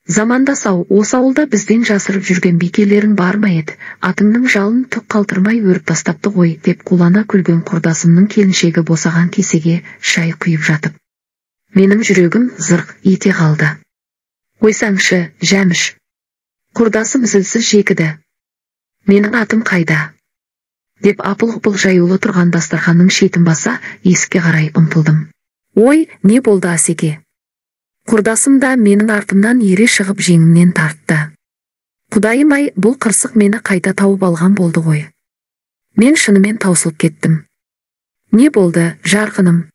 Заманда сау, осы ауылда бізден жасырып жүрген бикелерің бар ма еді? Атыңның жалын түк қалтырмай өріп тастапты ғой, деп қулана күлген құрдасымның келіншегі босаған кесеге шай құйып жатып. Менің жүрегім зырқ ете қалды. Қойсаңшы, Жәміш. Құрдасым зілсіз жекіді. Менің атым қайда? Деп апыл-ғұпыл жаюлы тұрған дастарханның шетін баса, есікке қарай ұмтылдым. Ой, не болды Асеке? Құрдасым да менің артымнан ере шығып жеңімнен тартты. Құдайым-ай, бұл қырсық мені қайта тауып алған болды ғой. Мен шынымен таусылып кеттім. Не болды, жарқыным?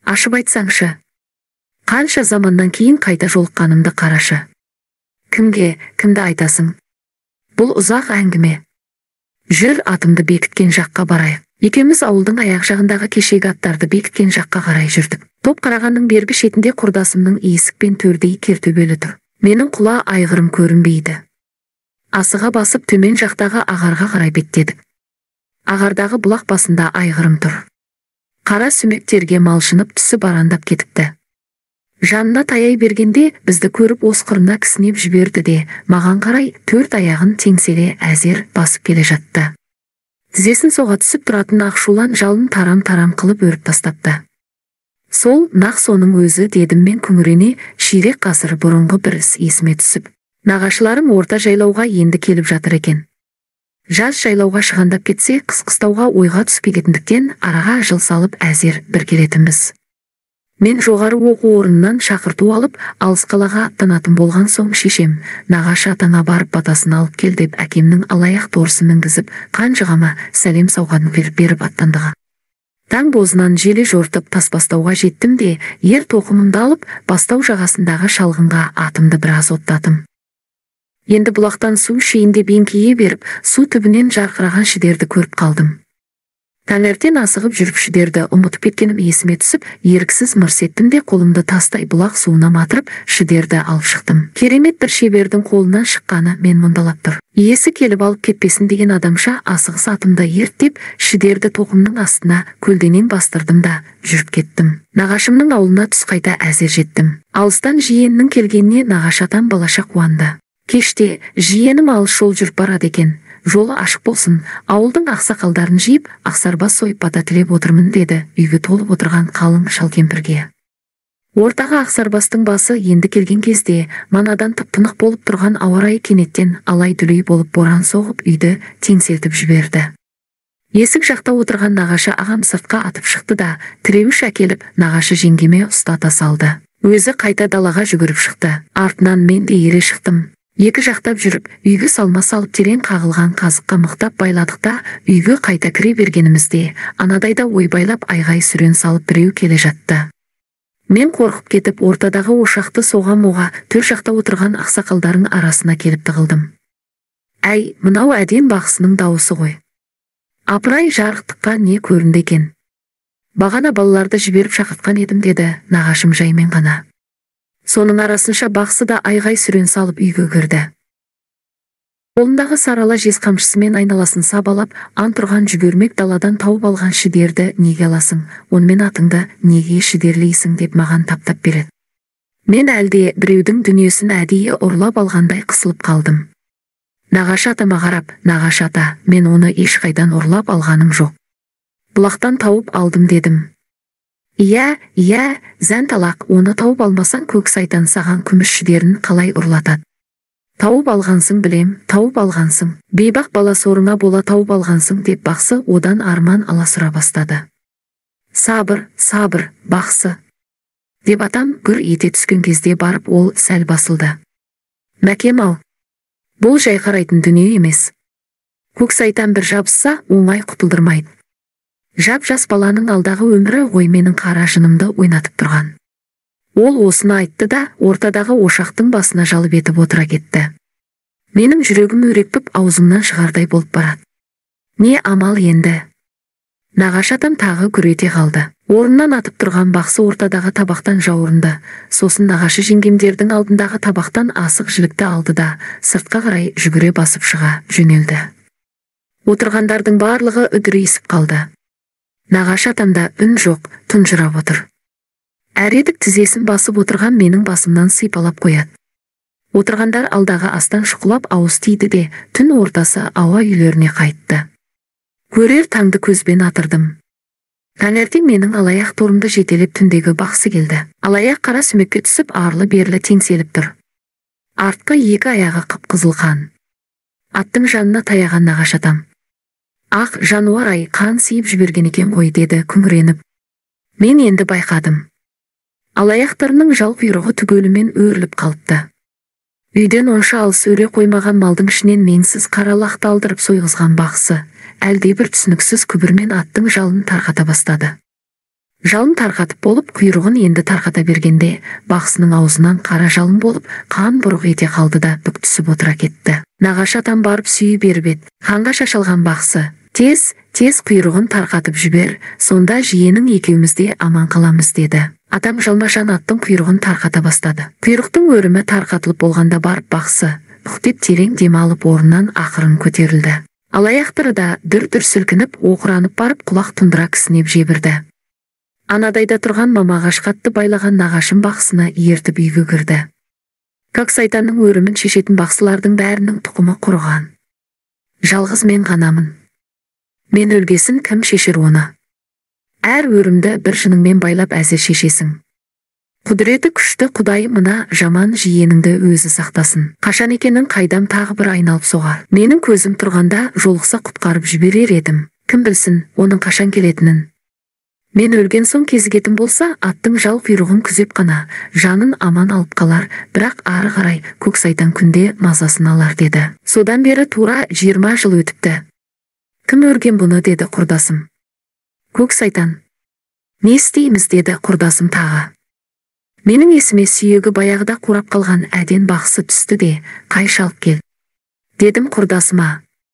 Ашып айтсаңшы. Қанша заманнан кейін қайта жолыққанымды қарашы. Кімді айтасың? Бұл ұзақ әңгіме. Жүр, атымды бекіткен жаққа барайық. Екеуміз ауылдың аяқ жағындағы кешегі аттарды бекіткен жаққа қарай жүрдік. Топ қарағанның бергі шетінде құрдасымның иісік пен төрдей кертөбелі тұр. Менің құла айғырым көрінбейді. Асыға басып төмен жақтағы ағарға қарай беттедік. Ағардағы бұлақ басында айғырым тұр. Қара сүмектерге малшынып түсі барандап кетіпті. Жанына таяй бергенде бізді көріп осқырына кісінеп жіберді де, маған қарай төрт аяғын теңселе әзер басып келе жатты. Тізесін соға түсіп тұратын ақшулан жалын тарам-тарам қылып өріп тастапты. Сол, нақ соның өзі, дедім мен күңірене, ширек ғасыр бұрынғы бір іс есіме түсіп. Нағашыларым орта жайлауға енді келіп жатыр екен. Жаз жайлауға шығандап кетсе, қыс-қыстауға ойға түспегетіндіктен араға жыл салып әзер бір келетінбіз. Мен жоғары оқу орнынан шақырту алып, алыс қалаға аттанатын болған соң шешем, нағашы атаңа барып батасын алып кел деп әкемнің алаяқ торысы мінгізіп, қанжығама сәлем сауғанын беріп аттандыға. Таң бозынан желе жортып Тасбастауға жеттім де, ер тоқымымды алып, Бастау жағасындағы шалғынға атымды біраз оттатым. Енді бұлақтан су ішейінде беңкейе беріп, су түбінен жарқыраған шідерді көріп қалдым. Таңертең асығып жүріп шідерді ұмытып кеткенім есіме түсіп, еріксіз мырс еттім де қолымды тастай бұлақ суына матырып, шідерді алып шықтым. Керемет бір шебердің қолынан шыққаны мен мұндалап тұр. Иесі келіп алып кетпесін деген адамша асығыс атымды ерттеп, шідерді тоқымның астына көлденең бастырдым да жүріп кеттім. Нағашымның ауылына түс қайта әзер жеттім. Алыстан жиеннің келгеніне нағашы атам балаша қуанды. Кеште жиенім алыс жол жүріп барады екен. Жолы ашық болсын, ауылдың ақсақалдарын жиып, ақсарбас сойып бата тілеп отырмын, деді үйге толып отырған қалың шал кемпірге. Ортаға ақсарбастың басы енді келген кезде, манадан тып-тынық болып тұрған ауа райы кенеттен алай-дүлей болып боран соғып үйді теңселтіп жіберді. Есік жақта отырған нағашы ағам сыртқа атып шықты да, тіреуіш әкеліп, нағашы жеңгеме ұстата салды. Өзі қайта далаға жүгіріп шықты. Артынан мен де ере шықтым. Екі жақтап жүріп, үйге салма салып терең қағылған қазыққа мықтап байладық та, үйге қайта кіре бергенімізде, анадайда ойбайлап айғай сүрен салып біреу келе жатты. Мен қорқып кетіп, ортадағы ошақты соға-моға төр жақта отырған ақсақалдардың арасына келіп тығылдым. Әй, мынау әден бақсының дауысы ғой. Апырай, жарықтыққа не көрінді екен? Бағана балаларды жіберіп шақыртқан едім, деді нағашым жаймен ғана. Соның арасынша бақсы да айғай сүрен салып үйге кірді. Қолындағы сарала жез қамшысымен айналасын сабалап, тұрған жүгермек даладан тауып алған шідерді неге аласың, онымен атыңды неге шідерлейсің деп маған таптап береді. Мен әлде біреудің дүниесін әдейі ұрлап алғандай қысылып қалдым. Нағашы атама қарап, нағашы ата, мен оны ешқайдан ұрлап алғаным жоқ. Бұлақтан тауып алдым, дедім. Иә, зәнталақ, оны тауып алмасаң көк сайтан саған күміс шідерін қалай ұрлатады. Тауып алғансың, білем, тауып алғансың. Бейбақ бала сорыңа бола тауып алғансың, деп бақсы одан арман ала сұра бастады. Сабыр, бақсы, деп атам гүр ете түскен кезде барып ол сәл басылды. Мәкем ау, бұл жай қарайтын дүние емес. Көк сайтан бір жабысса, оңай құтылдырмайды. Жап-жас баланың алдағы өмірі ғой менің қара жынымды ойнатып тұрған. Ол осыны айтты да, ортадағы ошақтың басына жалып етіп отыра кетті. Менің жүрегім өрекпіп, аузымнан шығардай болып барады. Не амал енді? Нағашы атам тағы күрете қалды. Орнынан атып тұрған бақсы ортадағы табақтан жауырынды. Сосын нағашы жеңгемдердің алдындағы табақтан асық жілікті алды да, сыртқа қарай жүгіре басып шыға жөнелді. Отырғандардың барлығы үдірейісіп қалды. Нағашы атамда үн жоқ, тұнжырап отыр. Әредік тізесін басып отырған менің басымнан сипалап қояды. Отырғандар алдағы астан шұқылап ауыз тиді де түн ортасы ауа үйлеріне қайтты. Көрер таңды көзбен атырдым. Таңертең менің алаяқ торымды жетелеп түндегі бақсы келді. Алаяқ қара сүмекке түсіп арлы-берлі теңселіп тұр. Артқы екі аяғы қып-қызыл қан. Аттың жанына таяған нағаш атам. Ақ жануар-ай, қан сиіп жіберген екен ғой деді күңіреніп. Мен енді байқадым. Алаяқтарының жал құйрығы түгелімен өріліп қалыпты. Үйден онша алыс өре қоймаған малдың ішінен меңсіз қара лақты алдырып сойғызған бақсы әлдебір түсініксіз күбірмен аттың жалын тарқата бастады. Жалын тарқатып болып, құйрығын енді тарқата бергенде бақсының аузынан қара жалын болып, қан бұрық ете қалды да бүк түсіп отыра кетті. Нағашы атам барып сүйі беріп еді. Қанға шашалған бақсы, тез құйрығын тарқатып жібер, сонда жиенің екеуміз де аман қаламыз деді. Атам жалмашан аттың құйрығын тарқата бастады. Құйрықтың өрімі тарқатылып болғанда барып бақсы бүктеп терең дем алып орнынан ақырын көтерілді. Алаяқтары да дүр-дүр сілкініп оқыранып барып құлақ тұндыра кісінеп жебірді. Анадайда тұрған мамағаш қатты байлаған нағашым бақсыны ертіп үйге кірді. Көксайтанның өрімін шешетін бақсылардың бәрінің тұқымы құрыған. Жалғыз мен ғанамын. Мен өлбесін кім шешер оны? Әр өрімді бір жыныңмен байлап әзір шешесің. Құдіреті күшті Құдай мына жаман жиеніңді өзі сақтасын. Қашан екенін қайдам тағы бір айналып соғар. Менің көзім тұрғанда жолықса құтқарып жіберер едім. Кім білсін, оның қашан келетінін. Мен өлген соң кезігетін болса, аттың жал құйрығын күзеп қана жанын аман алып қалар, бірақ ары қарай Көксайтан күнде мазасын алар деді. Содан бері тура 20 жыл өтіпті. Кім өрген бұны деді құрдасым. Көксайтан. Не істейміз деді құрдасым тағы. Менің есіме сүйегі баяғыда қурап қалған әден бақсы түсті де, қай шалып кел. Дедім құрдасыма.